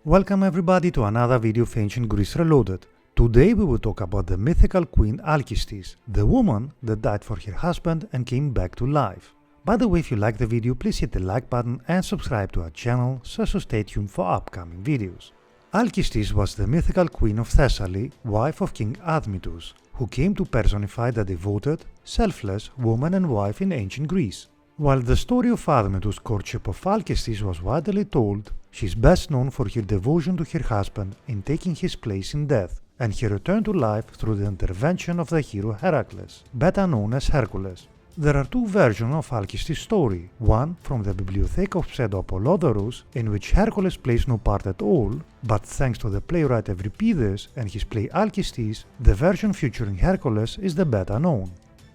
Welcome everybody to another video of Ancient Greece Reloaded. Today we will talk about the mythical queen Alcestis, the woman that died for her husband and came back to life. By the way, if you like the video, please hit the like button and subscribe to our channel so stay tuned for upcoming videos. Alcestis was the mythical queen of Thessaly, wife of King Admetus, who came to personify the devoted, selfless woman and wife in ancient Greece. While the story of Admetus' courtship of Alcestis was widely told, she is best known for her devotion to her husband in taking his place in death, and her return to life through the intervention of the hero Heracles, better known as Hercules. There are two versions of Alcestis' story, one from the Bibliotheca of Pseudo Apollodorus, in which Hercules plays no part at all, but thanks to the playwright Euripides and his play Alcestis, the version featuring Hercules is the better known.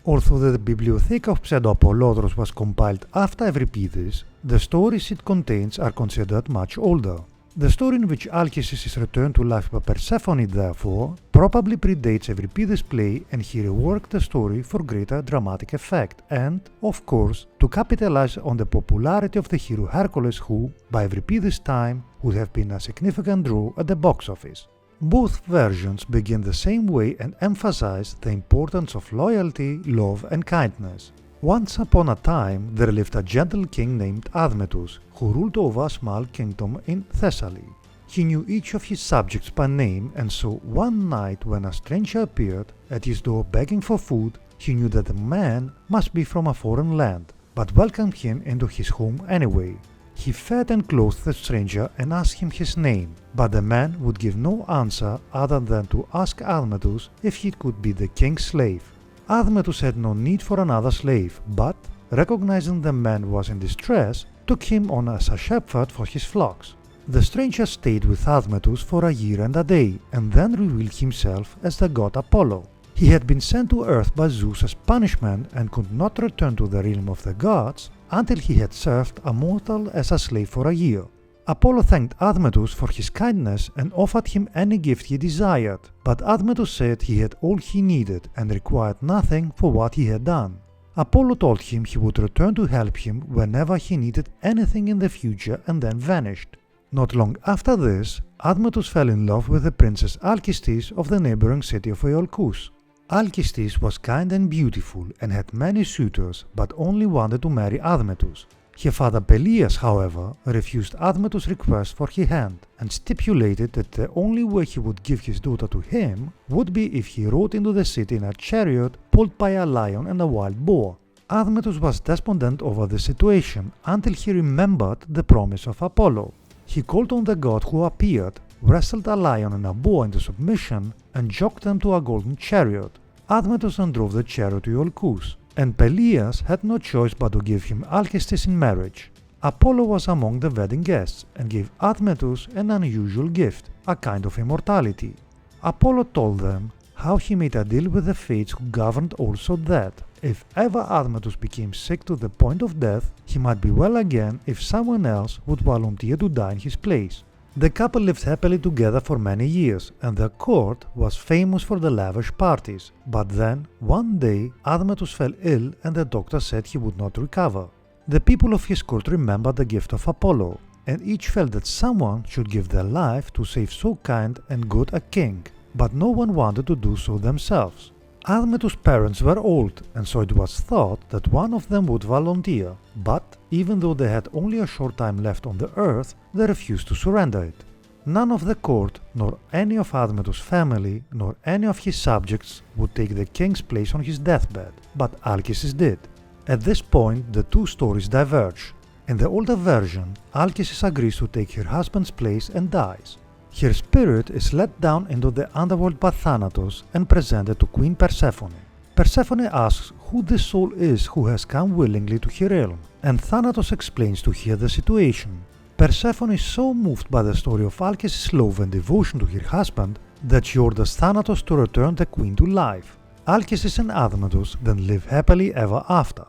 Although the Bibliotheca of Pseudo Apollodorus was compiled after Euripides, the stories it contains are considered much older. The story in which Alcestis is returned to life by Persephone, therefore, probably predates Euripides' play, and he reworked the story for greater dramatic effect and, of course, to capitalize on the popularity of the hero Hercules who, by Euripides' time, would have been a significant draw at the box office. Both versions begin the same way and emphasize the importance of loyalty, love and kindness. Once upon a time there lived a gentle king named Admetus, who ruled over a small kingdom in Thessaly. He knew each of his subjects by name, and so one night when a stranger appeared at his door begging for food, he knew that the man must be from a foreign land, but welcomed him into his home anyway. He fed and clothed the stranger and asked him his name, but the man would give no answer other than to ask Admetus if he could be the king's slave. Admetus had no need for another slave, but, recognizing the man was in distress, took him on as a shepherd for his flocks. The stranger stayed with Admetus for a year and a day, and then revealed himself as the god Apollo. He had been sent to earth by Zeus as punishment and could not return to the realm of the gods until he had served a mortal as a slave for a year. Apollo thanked Admetus for his kindness and offered him any gift he desired, but Admetus said he had all he needed and required nothing for what he had done. Apollo told him he would return to help him whenever he needed anything in the future and then vanished. Not long after this, Admetus fell in love with the princess Alcestis of the neighboring city of Iolcus. Alcestis was kind and beautiful and had many suitors, but only wanted to marry Admetus. Her father Pelias, however, refused Admetus' request for her hand and stipulated that the only way he would give his daughter to him would be if he rode into the city in a chariot pulled by a lion and a wild boar. Admetus was despondent over the situation until he remembered the promise of Apollo. He called on the god who appeared, wrestled a lion and a boar into submission, and jocked them to a golden chariot. Admetus then drove the chariot to Iolcus, and Pelias had no choice but to give him Alcestis in marriage. Apollo was among the wedding guests and gave Admetus an unusual gift, a kind of immortality. Apollo told them how he made a deal with the fates who governed also that, if ever Admetus became sick to the point of death, he might be well again if someone else would volunteer to die in his place. The couple lived happily together for many years, and their court was famous for the lavish parties. But then, one day, Admetus fell ill and the doctor said he would not recover. The people of his court remembered the gift of Apollo, and each felt that someone should give their life to save so kind and good a king, but no one wanted to do so themselves. Admetus' parents were old, and so it was thought that one of them would volunteer, but even though they had only a short time left on the earth, they refused to surrender it. None of the court, nor any of Admetus' family, nor any of his subjects would take the king's place on his deathbed, but Alcestis did. At this point, the two stories diverge. In the older version, Alcestis agrees to take her husband's place and dies. Her spirit is let down into the underworld by Thanatos and presented to Queen Persephone. Persephone asks who this soul is who has come willingly to her realm, and Thanatos explains to her the situation. Persephone is so moved by the story of Alcestis' love and devotion to her husband that she orders Thanatos to return the queen to life. Alcestis and Admetus then live happily ever after.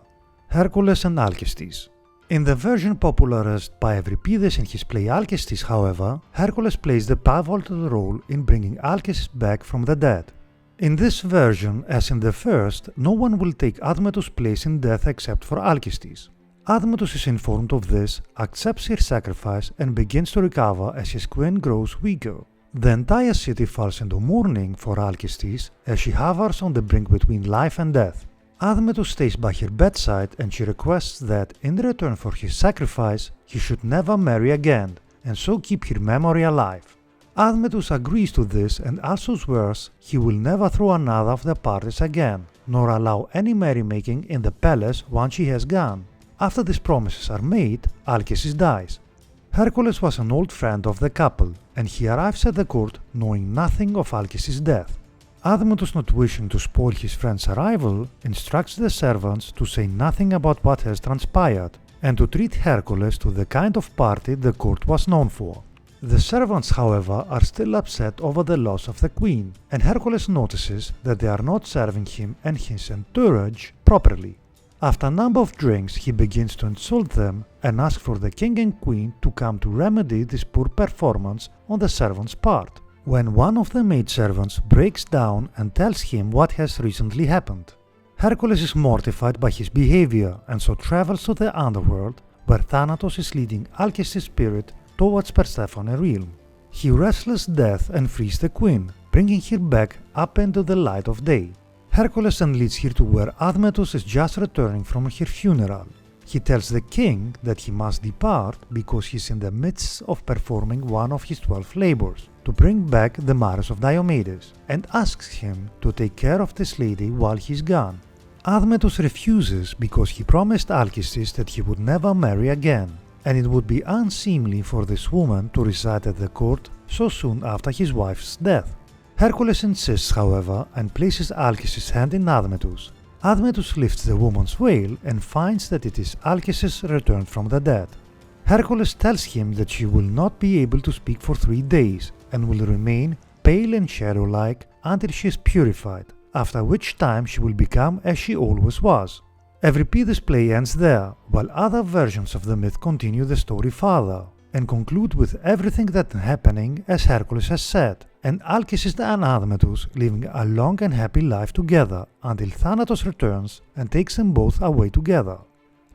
Hercules and Alcestis. In the version popularized by Euripides in his play Alcestis, however, Hercules plays the pivotal role in bringing Alcestis back from the dead. In this version, as in the first, no one will take Admetus' place in death except for Alcestis. Admetus is informed of this, accepts her sacrifice and begins to recover as his queen grows weaker. The entire city falls into mourning for Alcestis as she hovers on the brink between life and death. Admetus stays by her bedside and she requests that, in return for his sacrifice, he should never marry again, and so keep her memory alive. Admetus agrees to this and also swears he will never throw another of the parties again, nor allow any merrymaking in the palace once she has gone. After these promises are made, Alcestis dies. Hercules was an old friend of the couple, and he arrives at the court knowing nothing of Alcestis' death. Admetus, not wishing to spoil his friend's arrival, instructs the servants to say nothing about what has transpired, and to treat Hercules to the kind of party the court was known for. The servants, however, are still upset over the loss of the queen, and Hercules notices that they are not serving him and his entourage properly. After a number of drinks, he begins to insult them and ask for the king and queen to come to remedy this poor performance on the servants' part, when one of the maidservants breaks down and tells him what has recently happened. Hercules is mortified by his behavior and so travels to the underworld, where Thanatos is leading Alcestis' spirit towards Persephone realm. He wrestles death and frees the queen, bringing her back up into the light of day. Hercules then leads her to where Admetus is just returning from her funeral. He tells the king that he must depart because he is in the midst of performing one of his 12 labors, to bring back the marriage of Diomedes, and asks him to take care of this lady while he is gone. Admetus refuses because he promised Alcestis that he would never marry again, and it would be unseemly for this woman to reside at the court so soon after his wife's death. Hercules insists, however, and places Alcestis' hand in Admetus. Admetus lifts the woman's veil and finds that it is Alcestis returned from the dead. Hercules tells him that she will not be able to speak for 3 days and will remain pale and shadow-like until she is purified, after which time she will become as she always was. Euripides' play ends there, while other versions of the myth continue the story further, and conclude with everything that is happening as Hercules has said, and Alcestis and Admetus living a long and happy life together until Thanatos returns and takes them both away together.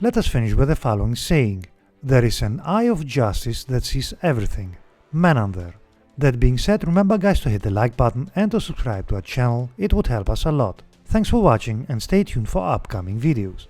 Let us finish with the following saying: "There is an eye of justice that sees everything." Menander. That being said, remember guys to hit the like button and to subscribe to our channel, it would help us a lot. Thanks for watching and stay tuned for upcoming videos.